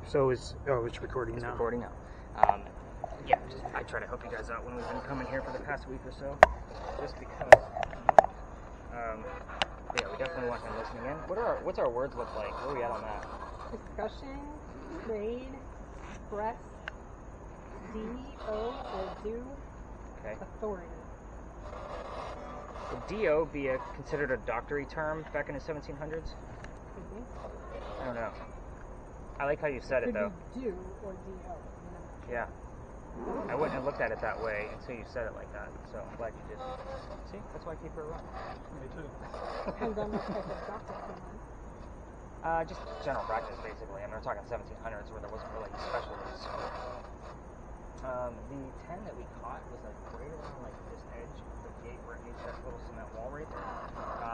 So it's recording now. It's recording now. Yeah, I try to help you guys out when we've been coming here for the past week or so, just because. Yeah, we definitely want them listening in. What's our words look like? Where are we at on that? Discussion, trade, express, do, Okay. authority. Would DO be considered a doctory term back in the 1700s? Mm-hmm. I don't know. I like how you said it though. Could be do or do. Yeah. I wouldn't have looked at it that way until you said it like that, so I'm glad you did. See, that's why I keep her around. Me too. Depends on what type of doctor you want. Just general practice, basically. I mean, we're talking 1700s where there wasn't really specialties. The 10 that we caught was like right around like this edge of the gate where it meets that little cement wall right there.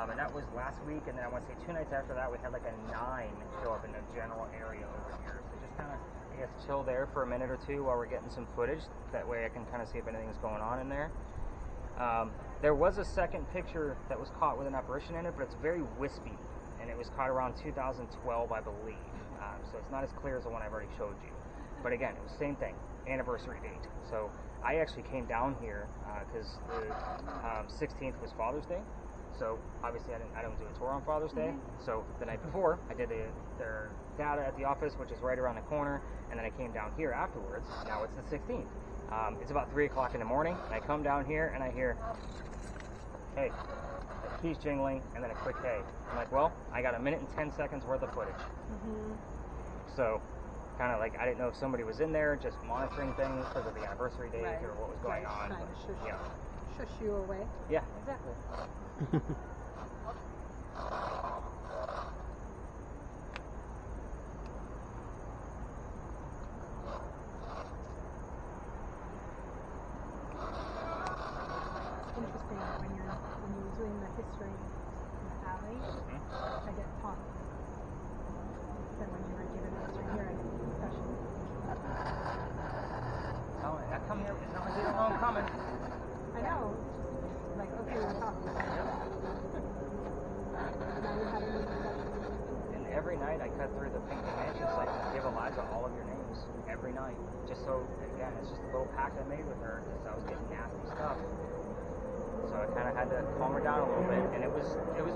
And that was last week, and then I want to say 2 nights after that we had like a 9 show up in the general area over here. So just kind of, I guess, chill there for a minute or two while we're getting some footage. That way I can kind of see if anything's going on in there. There was a second picture that was caught with an apparition in it, but it's very wispy, and it was caught around 2012, I believe. So it's not as clear as the one I've already showed you. But again, it was the same thing, anniversary date. So I actually came down here because the 16th was Father's Day. So obviously I don't do a tour on Father's Day. So the night before I did their data at the office, which is right around the corner, and then I came down here afterwards. Now it's the 16th. It's about 3 o'clock in the morning, and I come down here and I hear, hey, a keys jingling, and then a quick hey. I'm like, well, I got 1 minute and 10 seconds worth of footage. So kind of like, I didn't know if somebody was in there just monitoring things because of the anniversary date or what was going on. Trying But, to yeah. shush you away. Yeah, exactly. It's interesting that when you're doing the history in the alley, I get taught. Then when you were given the history here, I get the discussion. Oh, I come here, it's not like they don't know I'm coming. I know. It's just like, okay, we're talking. Now we're having a discussion. And every night I cut through the Pink Mansion site and give Eliza all of your names. Every night. Just so, again, it's just a little pact I made with her because I was getting nasty stuff. So I kind of had to calm her down a little bit, and it was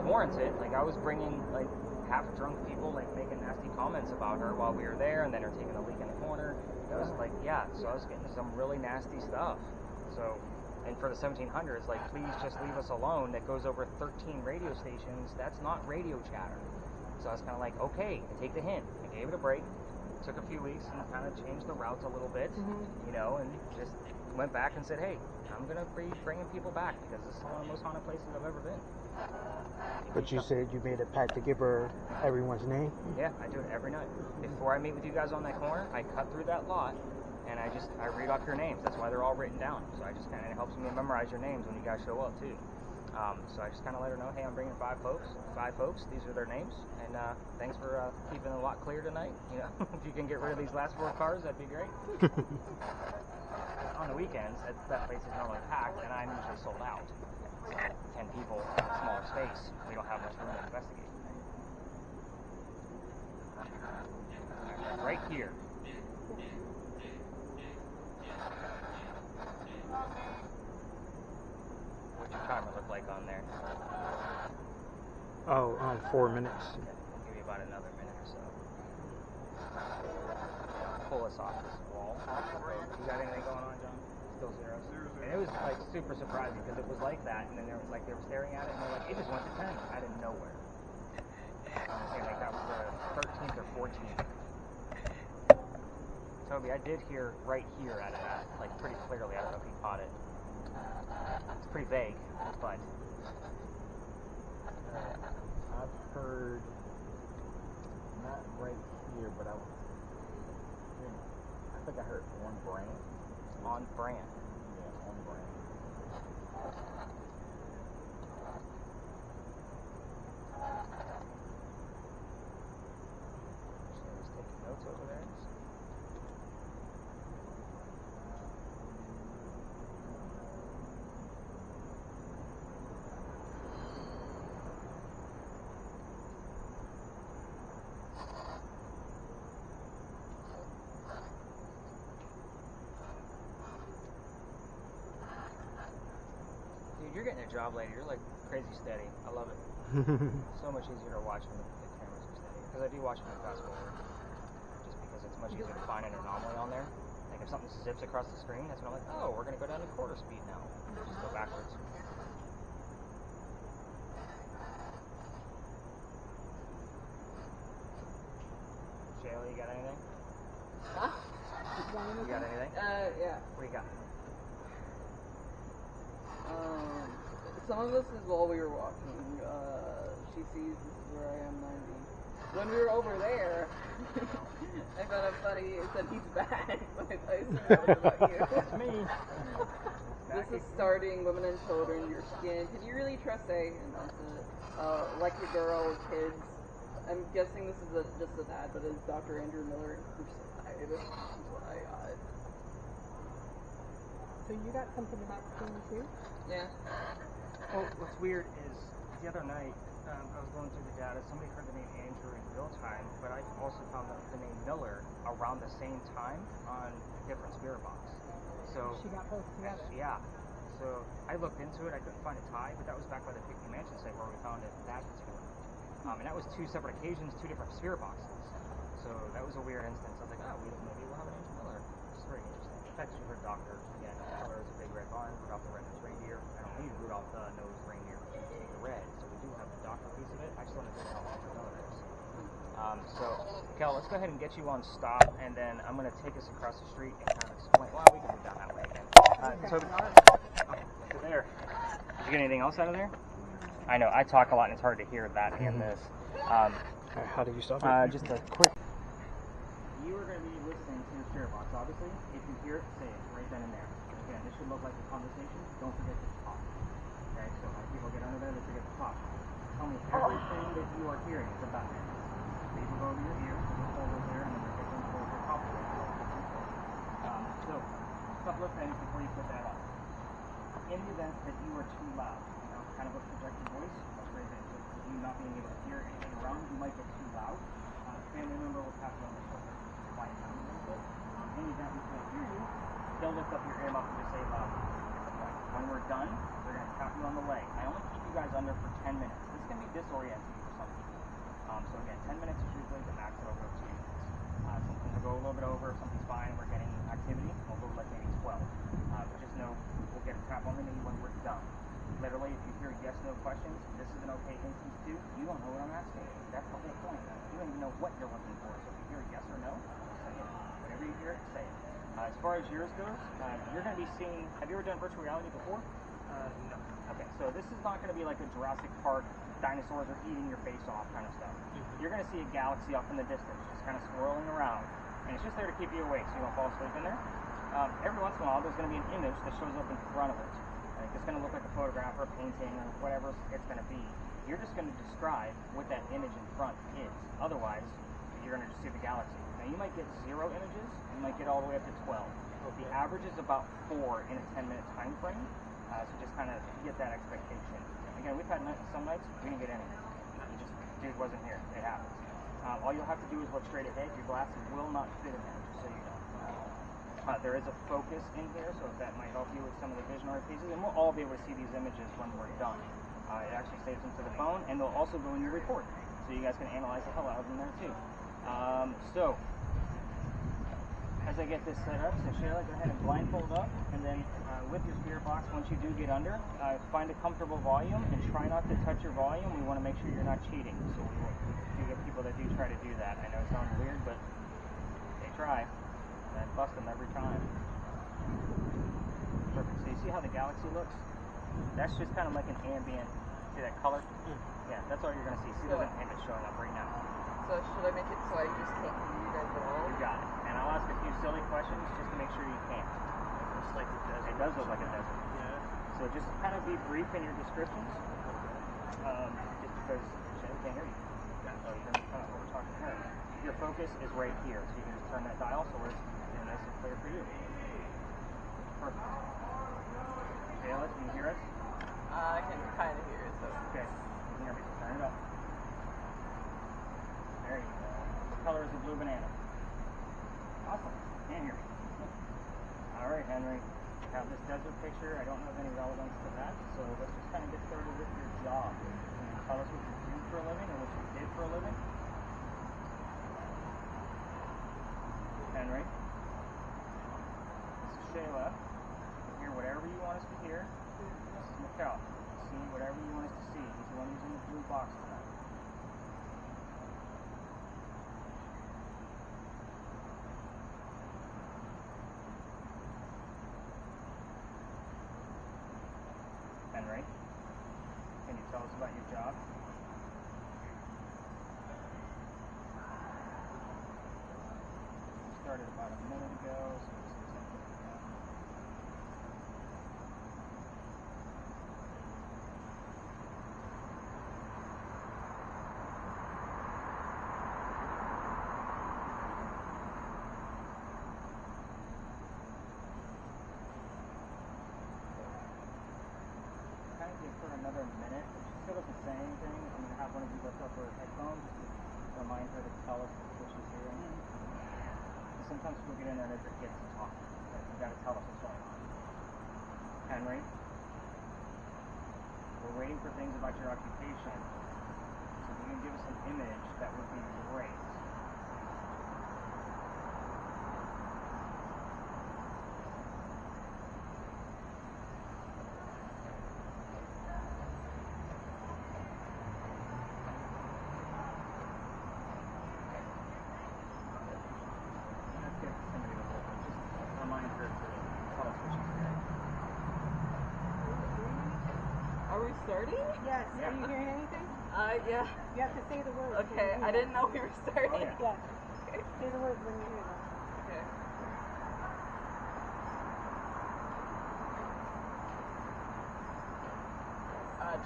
warranted. Like, I was bringing like half drunk people like making nasty comments about her while we were there, and then her taking a leak in the corner. It was like, yeah, so I was getting some really nasty stuff. So, and for the 1700s, like, please just leave us alone. That goes over 13 radio stations. That's not radio chatter. So I was kind of like, okay, I take the hint. I gave it a break. Took a few weeks and kind of changed the routes a little bit, you know, and just went back and said, hey, I'm going to be bringing people back because this is one of the most haunted places I've ever been. But you said you made a pact to give her everyone's name? Yeah, I do it every night. Before I meet with you guys on that corner, I cut through that lot and I read off your names. That's why they're all written down. So I just kind of, it helps me memorize your names when you guys show up too. So I just kind of let her know, hey, I'm bringing 5 folks. These are their names, and thanks for keeping the lot clear tonight. You know, if you can get rid of these last 4 cars, that'd be great. On the weekends, that place is normally packed, and I'm usually sold out. So 10 people, smaller space, we don't have much room to investigate. Right here. What's your timer look like on there? Oh, 4 minutes. We'll give you about another minute or so. Pull us off this wall. You got anything going on, John? Still zeros? And it was like super surprising because it was like that, and then there was like they were staring at it, and they're like, it just went to 10 out of nowhere. I'm saying like that was the 13th or 14th. Toby, I did hear right here out of that, like pretty clearly. I don't know if you caught it. It's pretty vague, but I've heard, not right here, but I think I heard on brand. on brand. Yeah, on brand. Just taking notes over there. getting a job, lady. You're like crazy steady. I love it. So much easier to watch when the cameras are steady. Because I do watch them in fast forward. Just because it's much easier to find an anomaly on there. Like if something zips across the screen, that's when I'm like, oh, we're gonna go down to quarter speed now. Just go backwards. Shayla, you got anything? Huh? You got anything? Yeah. What do you got? Some of this is while we were walking. She sees this is where I am 90. When we were over there, I found it funny. It said he's back. Like, I assume that was about you. That's me. This is starting women and children. Your skin. Can you really trust A? And that's it. Like your girl with kids. I'm guessing this is just an ad, but it's Dr. Andrew Miller inside. This is what I got. So you got something about skin too? Yeah. Well, what's weird is the other night I was going through the data. Somebody heard the name Andrew in real time, but I also found the name Miller around the same time on a different spirit box. So She got both together. yeah. So I looked into it. I couldn't find a tie, but that was back by the Picky Mansion site where we found it that particular. And that was 2 separate occasions, 2 different spirit boxes. So that was a weird instance. I was like, oh, maybe we'll have an Andrew Miller. It's very interesting. In fact, you heard Doctor again. Color is a big red barn. Rudolph the Red-Nosed Reindeer. I don't need Rudolph the Nose Reindeer. The red. So we do have the Doctor piece of it. I just wanted to know what Andrew Miller is. So, Kel, let's go ahead and get you on stop, and then I'm going to take us across the street and kind of explain. Well, we can move down that way again. Toby, so there. Did you get anything else out of there? I know, I talk a lot and it's hard to hear that in this. How do you stop it? Just a quick. You are going to be listening to your spirit box, obviously. If you hear it, say it right then and there. Again, this should look like a conversation. Don't forget to talk. Okay, so when people get under there, they forget to talk. Tell me everything that you are hearing is about it. People go over your ears, so we'll hold those there, and then we'll get them close to top of it. So, a couple of things before you put that on. In the event that you are too loud, kind of a projected voice, that's great thing. So you not being able to hear anything around, you might get too loud. A family member will tap you on the shoulder, quiet down a little bit. In the event we can't hear you, they'll lift up your ear muff and just say loud. When we're done, they're going to tap you on the leg. I only keep you guys under for 10 minutes. This can be disorienting for some people. So again, 10 minutes is usually the max. It'll go 2 minutes. Something will go a little bit over. If something's fine and we're getting activity, we'll go like maybe 12. But just know we'll get a tap on the knee when we're done. Literally, if you hear yes/no questions, this is an okay instance too. You don't know what I'm asking. That's the whole point. You don't even know what you're looking for. So if you hear yes or no, say it. Whenever you hear it, say it. As far as yours goes, you're going to be seeing. Have you ever done virtual reality before? No. Okay, so this is not going to be like a Jurassic Park, dinosaurs are eating your face off kind of stuff. You're going to see a galaxy off in the distance, just kind of swirling around, and it's just there to keep you awake, so you won't fall asleep in there. Every once in a while, there's going to be an image that shows up in front of it. Like it's going to look like a photograph or a painting or whatever it's going to be. You're just going to describe what that image in front is. Otherwise, you're going to just see the galaxy. Now, you might get 0 images. You might get all the way up to 12. The average is about 4 in a 10-minute time frame. So just kind of get that expectation. Again, we've had some nights we didn't get any. Dude wasn't here. It happens. All you'll have to do is look straight ahead. Your glasses will not fit in there, just so you know. There is a focus in here, so if that might help you with some of the visionary pieces, and we'll all be able to see these images when we're done. It actually saves them to the phone, and they'll also go in your report, so you guys can analyze the hell out of them there too. So, as I get this set up, so Shayla, go ahead and blindfold up, and then with your spirit box, once you do get under, find a comfortable volume, and try not to touch your volume. We want to make sure you're not cheating, so we get people that do try to do that. I know it sounds weird, but they try. And I bust them every time. Perfect. So you see how the galaxy looks? That's just kind of like an ambient. See that color? Yeah, that's all you're going to see. See, there's an image showing up right now. So should I make it so I just can't hear you guys at all? You got it. And I'll ask a few silly questions just to make sure you can't. It's like a desert. It does look like a desert. Yeah. So just kind of be brief in your descriptions. Just because Shayla can't hear you. So you're going to kind of what we're talking to her. Your focus is right here, so you can just turn that dial so it's nice and clear for you. Perfect. Shayla, can you hear us? I can kind of hear it, so. Okay. You can hear me. Turn it up. There you go. What color is the blue banana? Awesome. Can't hear me. All right, Henry. have this desert picture. I don't know of any relevance to that, so let's just kind of get started with your job. Can you tell us what you do for a living or what you did for a living? Henry? This is Shayla. You can hear whatever you want us to hear. This is Mikkel. See whatever you want us to see. He's the one using the blue box tonight. Henry, can you tell us about your job? We started about a minute ago, so this is something again. Kind of give her another minute. If she still doesn't say anything, I'm going to have one of you lift up her headphones just to remind her to tell us what she's hearing. Sometimes people get in there and it gets to talk. You got to tell us what's going on. Henry, we're waiting for things about your occupation. So if you can give us an image, that would be great. Let's get somebody to hold it. Just remind her to tell us what she's hearing. Are we starting? Yes. Yeah. Are you hearing anything? Yeah. You have to say the words. when Okay, you I hear didn't know we were starting. Oh, yeah. them. Yeah. Say the words when you hear them. Okay.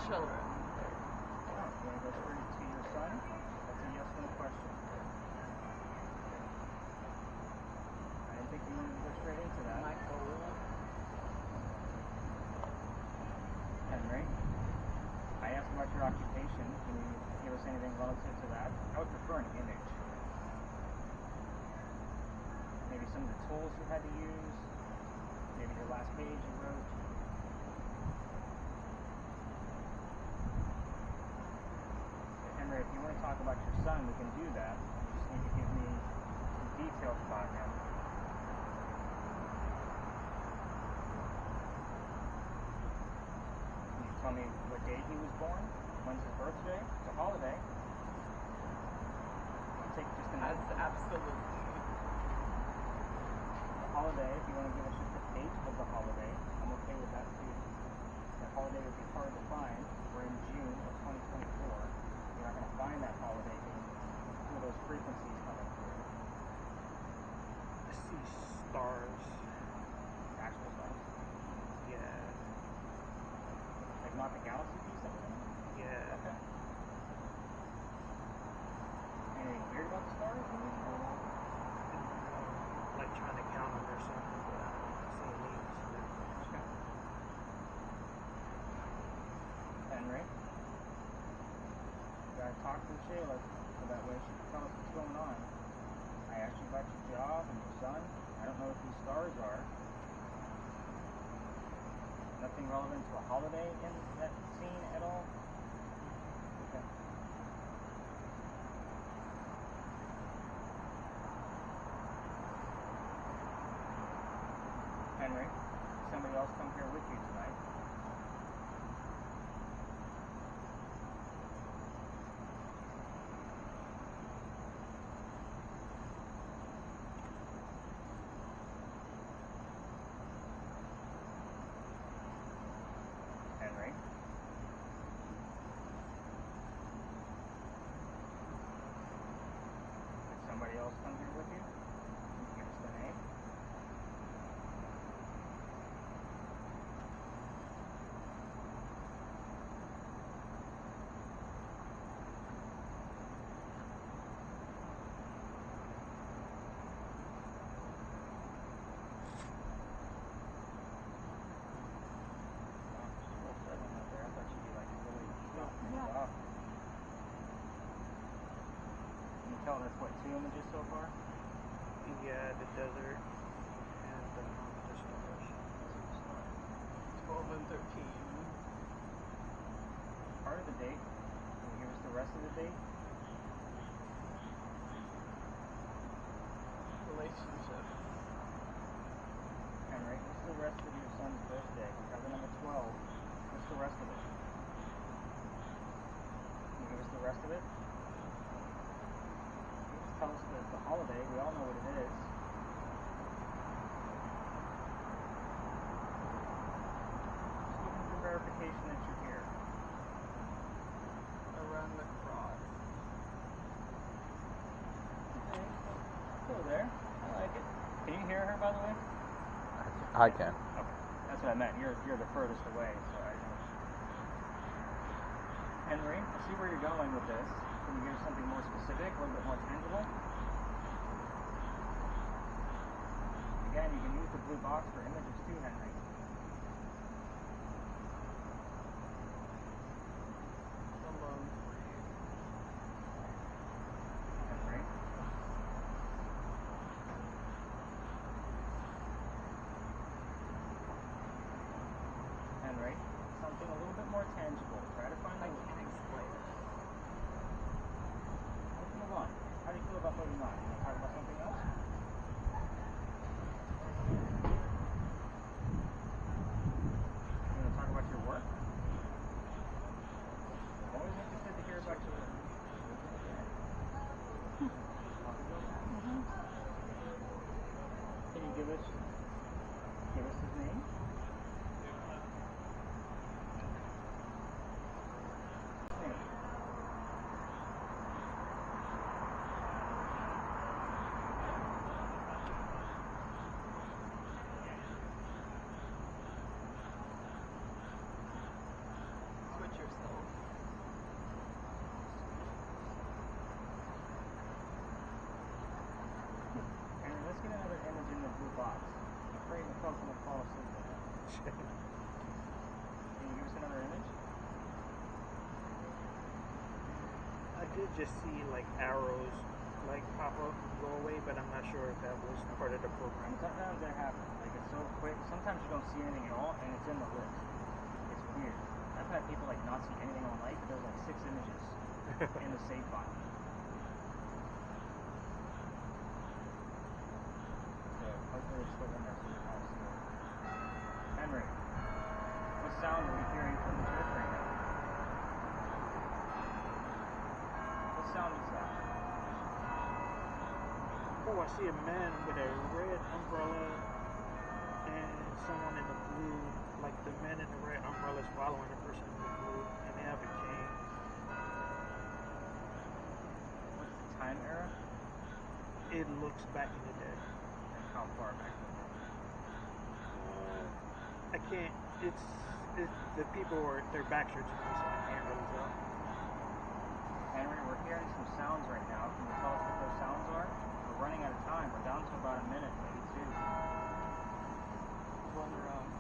Children. Oh, you want to go straight to your son? That's a yes/no question. I didn't think you wanted to go straight into that. Michael. Henry, I asked about your occupation. Can you give us anything relative to that? I would prefer an image. Maybe some of the tools you had to use. Maybe your last page you wrote. Henry, if you want to talk about your son, we can do that. You just need to give me some details about him. Can you tell me what date he was born? When's his birthday? It's a holiday. It'll take just a minute. That's absolutely. A holiday, if you want to give us just the date of the holiday, I'm okay with that too. That holiday would be hard to find. We're in June of 2024. You're not going to find that holiday through those frequencies coming through. I see stars. Actual stars. Yeah. Like not the galaxy piece that was in it? Yeah. Okay. Anything weird about the stars? Like trying to count them or something, but I don't see any significance. Okay. Henry? You gotta talk to Shayla so that way she can tell us what's going on. I asked you about your job and your son. I don't know what these stars are. Nothing relevant to a holiday in that scene at all? Okay. Henry, somebody else come here with you tonight. Henry. Did somebody else come here with you? Can you give us the name? Tell us what, 2 images so far? Yeah, the desert and the stars. rest of the date? Relationship. Henry, what's the rest of your son's birthday? We have the number 12. What's the rest of it? Can you give us the rest of it? Just tell us the holiday. We all know what it is. Just looking for verification that you're here. Around the cross. Okay. Go there. I like it. Can you hear her, by the way? I can. Okay. That's what I meant. You're the furthest away, so I know. Henry, I see where you're going with this. Can you give us something more specific, a little bit more tangible? Again, you can use the blue box for images too, Henry. Alone for you. Henry. Henry, something a little bit more tangible. Try to find I like. can't explain it. Let's move on. How do you feel about moving on? You want to talk about something else? You want to talk about your work? Always interested to hear about your work. Can you give us his name? Name. Switch yourself. Henry, let's get another image in the blue box. I'm afraid the folks will fall asleep with it. Can you give us another image? I did just see like arrows like pop up, go away, but I'm not sure if that was part of the program. And sometimes that happens. Like it's so quick. Sometimes you don't see anything at all, and it's in the list. It's weird. I've had people like not see anything all night, but there's like 6 images in the save file. So hopefully it's still in there so we can all see it. Henry, what sound are we hearing from the church right now? What sound is that? Oh, I see a man with a red umbrella and someone in the blue. Like the man in the red umbrella is following the person in the blue, and they have a cane. What's the time era? It looks back in the day. And how far back in the day? I can't. It's the people are their backs are to me, so I can't really tell. Henry, we're hearing some sounds right now. Can you tell us what those sounds are? We're running out of time. We're down to about a minute, maybe 2. One rum.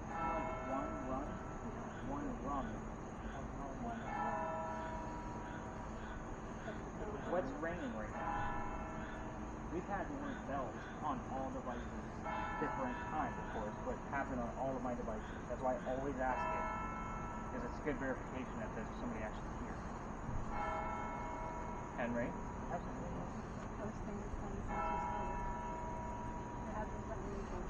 Like one run? One rum. What's ringing right now? We've had the word bells on all devices, different times, of course, but it's happened on all of my devices. That's why I always ask it, because it's good verification that there's somebody actually here. Henry? Absolutely. Those things kind of sound too slow. It hasn't done anything.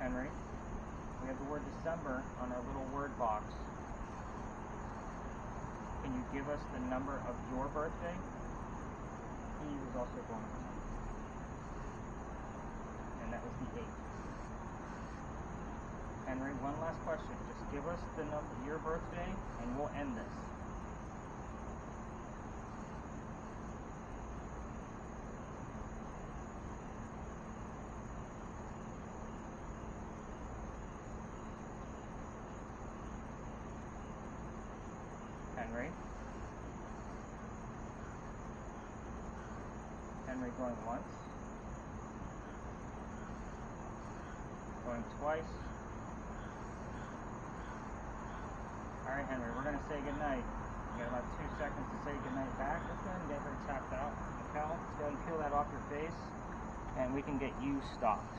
Henry? We have the word December on our little word box. Can you give us the number of your birthday? He was also born on the 9th. And that was the 8th. Henry, one last question. Just give us the number, your birthday, and we'll end this. Henry? Henry going once. Going twice. Alright, Henry, we're going to say goodnight. You got about 2 seconds to say goodnight back. Let's go ahead and get her tapped out. Cal, let's go ahead and peel that off your face, and we can get you stopped.